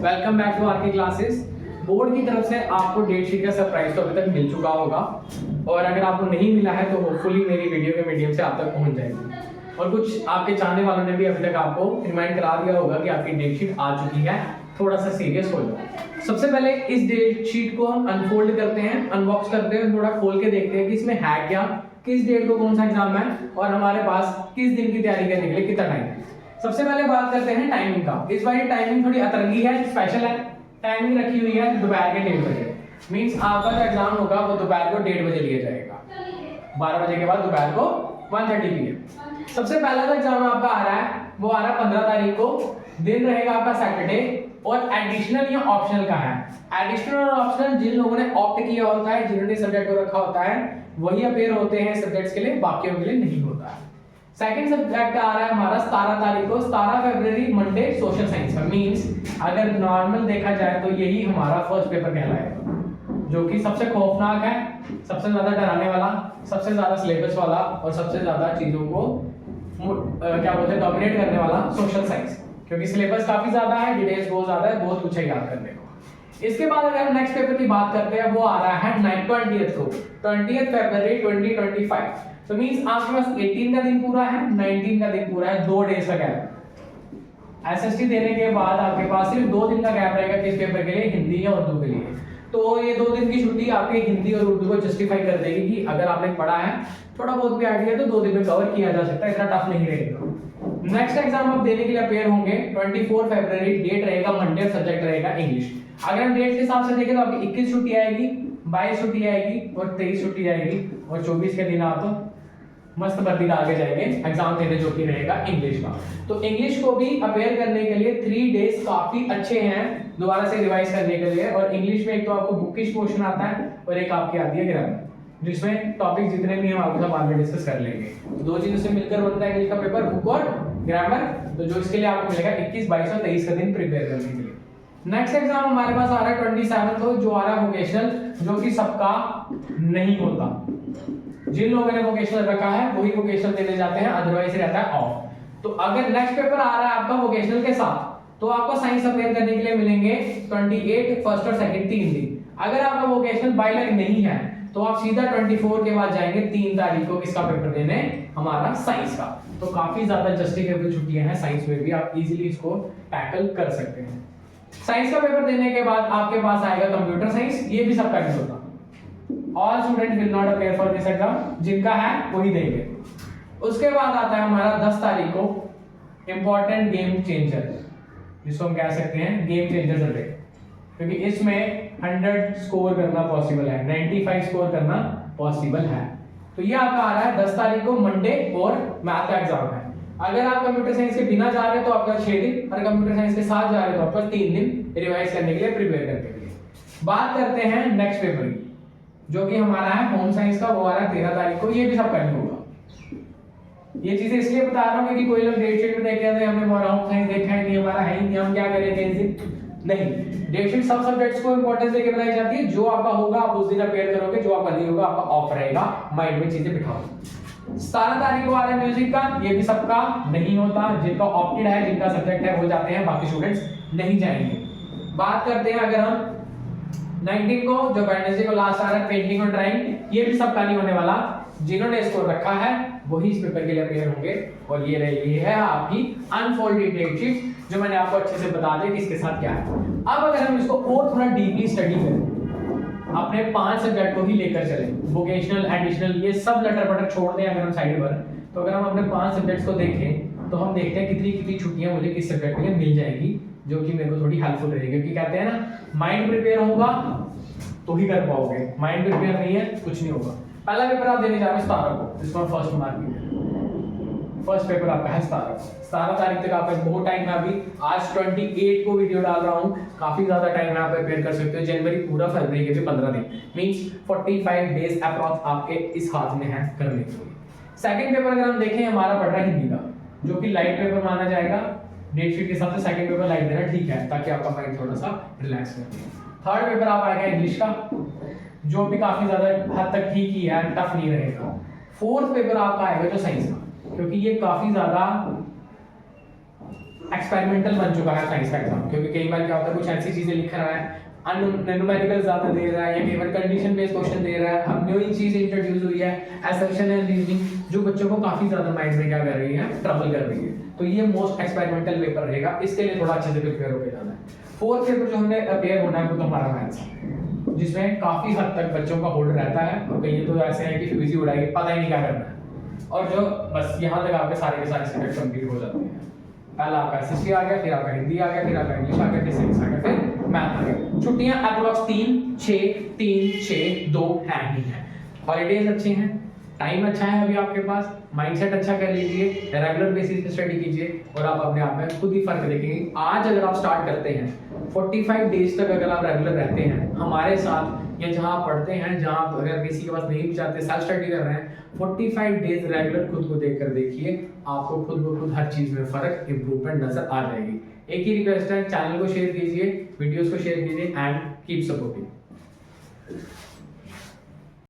Welcome back to are के classes. Board की तरफ से आपको डेट शीट का सरप्राइज तो अभी तक मिल चुका होगा, और अगर आपको नहीं मिला है तो होपफुली मेरी वीडियो के मीडियम से आप तक पहुंच जाएगी। और कुछ आपके चाहने वालों ने भी अभी तक आपको रिमाइंड करा दिया होगा कि आपकी डेट शीट आ चुकी है, थोड़ा सा सीरियस हो जाओ। सबसे पहले इस डेट शीट को हम अनफोल्ड करते हैं, अनबॉक्स करते हैं, थोड़ा खोल के देखते हैं कि इसमें है क्या, किस डेट को कौन सा एग्जाम है और हमारे पास किस दिन की तैयारी करने के लिए कितना टाइम है। सबसे पहले बात करते हैं टाइमिंग का। इस बार टाइमिंग थोड़ी अतरंगी है, स्पेशल है। टाइमिंग रखी हुई है दोपहर के 1:30 बजे। मींस आपका जो एग्जाम होगा वो दोपहर को 1:30 बजे लिया जाएगा, 12 बजे के बाद दोपहर को 1:30 PM। सबसे पहला जो एग्जाम आपका आ रहा है वो आ रहा है 15 तारीख को। दिन रहेगा आपका सैटरडे, और एडिशनल या ऑप्शनल का है। एडिशनल और ऑप्शनल जिन लोगों ने ऑप्ट किया होता है, जिन्होंने सब्जेक्ट को रखा होता है, वही अपेयर होते हैं सब्जेक्ट्स के लिए, बाकियों के लिए नहीं होता है। सेकंड सब्जेक्ट आ रहा है हमारा 17 तारीख को, 17 फरवरी, मंडे, सोशल साइंस का। मींस अगर नॉर्मल देखा जाए तो यही हमारा फर्स्ट पेपर कहलाएगा, जो कि सबसे खौफनाक है, सबसे ज्यादा डराने वाला, सबसे ज्यादा सिलेबस वाला और सबसे ज्यादा चीजों को क्या बोलते हैं डोमिनेट करने वाला सोशल साइंस, क्योंकि सिलेबस काफी ज्यादा है, डिटेल्स बहुत ज्यादा है, बहुत कुछ है याद करने को। इसके बाद अगर हम नेक्स्ट पेपर की बात करते हैं, वो आ रहा है 20th को, 20th फरवरी 2025। तो मींस आपके पास 18 का दिन पूरा है, 19 का दिन पूरा है, 2 डेज का गैप। एसएसटी देने के बाद आपके पास सिर्फ 2 दिन का गैप रहेगा किस पेपर के लिए, हिंदी या उर्दू के लिए। तो ये 2 दिन की छुट्टी आपके हिंदी और उर्दू को जस्टिफाई कर देगी कि अगर आपने पढ़ा है, थोड़ा बहुत भी आइडिया, तो 2 दिन में कवर किया जा सकता है, इतना टफ नहीं रहेगा। नेक्स्ट एग्जाम आप देने के लिए अपेयर होंगे 24 फरवरी, डेट रहेगा मंडे, सब्जेक्ट रहेगा इंग्लिश। अगर हम डेट के हिसाब से देखें तो आपकी 21 छुट्टी आएगी, 22 छुट्टी आएगी और 23 छुट्टी आएगी, और 24 के दिन आप मस्त भर्ती डाल के जाएंगे एग्जाम देने, जो कि रहेगा इंग्लिश का। तो इंग्लिश को भी अपेयर करने के लिए 3 डेज काफी अच्छे हैं दोबारा से रिवाइज करने के लिए। और इंग्लिश में एक तो आपको बुकिश पोर्शन आता है और एक आपकी आती है ग्रामर, जिसमें टॉपिक जितने भी हम आपके साथ बाद में डिस्कस कर लेंगे। तो 2 चीजों से मिलकर बनता है इंग्लिश का पेपर, बुक और ग्रामर। तो जो इसके लिए आपको मिलेगा 21, 22 और 23 का दिन प्रिपेयर करने के लिए। नेक्स्ट एग्जाम हमारे पास आ रहा है 27 को, जो आ रहा है वोकेशनल, जो कि सबका नहीं होता। जिन लोगों ने वोकेशनल रखा है वही वोकेशनल देने जाते हैं, अदरवाइज रहता है ऑफ। तो अगर नेक्स्ट पेपर आ रहा है आपका वोकेशनल के साथ, तो आपको साइंस अपेयर करने के लिए मिलेंगे 28, फर्स्ट और सेकंड 3 दिन। अगर आपका वोकेशनल बाय लक नहीं है तो आप सीधा 24 के बाद जाएंगे 3 तारीख को किसका पेपर देने, हमारा साइंस का। तो काफी ज्यादा जस्टिफाइबल छुट्टियां हैं साइंस में भी, आप इजीली इसको टैकल कर सकते हैं। साइंस का पेपर देने के बाद आपके पास आएगा कंप्यूटर साइंस, ये भी सबका नहीं होता। All student will not appear for this exam, जिनका है वही देंगे। उसके बाद आता है हमारा 10 तारीख को इंपॉर्टेंट गेम चेंजर, जिसको हम कह सकते हैं गेम चेंजर सब्जेक्ट, क्योंकि इसमें 100 स्कोर करना पॉसिबल है, 95 स्कोर करना पॉसिबल है। तो ये आपका आ रहा है 10 तारीख को, मंडे, और मैथ का एग्जाम है। अगर आप कंप्यूटर साइंस के बिना जा रहे हैं तो आपका 6 दिन, और कंप्यूटर साइंस के साथ जा रहे हैं तो आपका 3 दिन रिवाइज करने के लिए, प्रिपेयर करने के लिए। बात करते हैं नेक्स्ट पेपर की, जो कि हमारा है होम साइंस का, वो आ रहा है 13 तारीख को। ये भी सब करना होगा। ये चीजें इसलिए बता रहा हूँ क्योंकि कोई लोग डेट शीट में देख रहे थे, हमने होम साइंस देखा ही नहीं, हमारा है ही नहीं, हम क्या करेंगे इस दिन। नहीं, डेट शीट सब सब्जेक्ट्स को इंपॉर्टेंस देके बनाई जाती है। जो आपका होगा आप उस दिन अपेयर करोगे, जो आपका नहीं होगा आपका ऑफ रहेगा, माइंड में चीजें बिठाओ। 17 तारीख को आ रहा है म्यूजिक का, ये भी सबका नहीं होता। जिनका ऑप्टेड है, जिनका सब्जेक्ट है, वो जाते हैं, बाकी स्टूडेंट्स नहीं जाएंगे। बात करते हैं अगर हम 19 को, जो वेडनेसडे को लास्ट आ रहा है, पेंटिंग और ड्राइंग, ये भी सबका नहीं होने वाला। जिन्होंने इसको रखा है वही इस पेपर के लिए अपेयर होंगे। और ये रही है आपकी अनफोल्डेड डेट शीट, जो मैंने आपको अच्छे से बता दिया कि इसके साथ क्या है। अब अगर हम इसको और थोड़ा डीपली स्टडी करें, अपने 5 सब्जेक्ट को ही लेकर चलें, वोकेशनल, एडिशनल, ये सब लटर पटर छोड़ दें अगर हम साइड पर, तो अगर हम अपने 5 सब्जेक्ट्स को देखें तो हम देखते हैं कितनी कितनी छुट्टियां मुझे किस सब्जेक्ट के लिए मिल जाएगी, जो कि मेरे को थोड़ी हेल्पफुल रहेगी। क्योंकि कहते हैं ना, माइंड प्रिपेयर होगा तो ही कर पाओगे, माइंड प्रिपेयर नहीं है कुछ नहीं होगा। पहला पेपर आप देने जा रहे हैं 17 को, जिसको फर्स्ट मार्क में फर्स्ट पेपर आपका है 17 तारीख तक आपका बहुत टाइम है। अभी आज 28 को वीडियो डाल रहा हूँ, काफी ज्यादा टाइम है, आप प्रिपेयर कर सकते हो। जनवरी पूरा, फरवरी के भी 15 दिन, मींस 45 डेज अप्रॉक्स आपके इस हाथ में है करने के लिए। सेकंड पेपर अगर हम देखें, हमारा पड़ रहा है हिंदी का, जो कि लाइट पेपर माना जाएगा। डेट शीट के हिसाब से सेकंड पेपर लाइट देना ठीक है, ताकि आपका माइंड थोड़ा सा रिलैक्स रहे। थर्ड पेपर आप आएगा इंग्लिश का, जो भी काफी ज्यादा हद तक ठीक ही है, टफ नहीं रहेगा। फोर्थ पेपर आपका आएगा जो साइंस का, क्योंकि ये काफी ज्यादा एक्सपेरिमेंटल बन चुका है साइंस का एग्जाम, क्योंकि कई बार क्या होता है कुछ ऐसी चीजें लिख रहा है, न्यूमेरिकल ज्यादा दे रहा है या कई बार कंडीशन बेस्ड क्वेश्चन दे रहा है, अब न्यू चीज इंट्रोड्यूस हुई है असर्शन एंड रीजनिंग, जो बच्चों को काफी ज्यादा माइंड में क्या कर रही है, ट्रबल कर रही है। तो ये मोस्ट एक्सपेरिमेंटल पेपर रहेगा, इसके लिए थोड़ा अच्छे से प्रिपेयर होकर जाना है। फोर्थ पेपर जो हमने अपेयर होना है वो तो हमारा मैथ्स है, जिसमें काफी हद तक बच्चों का होल्ड रहता है, और कई तो ऐसे हैं कि फ्यूजी उड़ाएंगे, पता ही नहीं क्या करना है, और जो बस यहाँ तक आपके सारे के सारे सब्जेक्ट कंप्लीट हो जाते हैं। पहला आपका एसएसटी आ गया, फिर आपका हिंदी आ गया, फिर आपका इंग्लिश आ गया, फिर साइंस आ गया, फिर मैथ आ गया। छुट्टियां अप्रोक्स 3-6 है ही है। हॉलीडेज अच्छे हैं, टाइम अच्छा है अभी आपके पास, माइंडसेट अच्छा कर लीजिए, रेगुलर बेसिस पे स्टडी कीजिए और आप अपने आप में खुद ही फर्क देखेंगे। आज अगर आप स्टार्ट करते हैं 45 डेज तक अगर आप रेगुलर रहते हैं हमारे साथ, या जहां आप पढ़ते हैं, जहां अगर किसी के पास नहीं भी चाहते, सेल्फ स्टडी कर रहे हैं, 45 डेज रेगुलर खुद को देख कर देखिए, आपको खुद ब खुद हर चीज में फर्क, इंप्रूवमेंट नजर आ जाएगी। एक ही रिक्वेस्ट है, चैनल को शेयर कीजिए, वीडियोस को शेयर कीजिए एंड कीप सपोर्टिंग।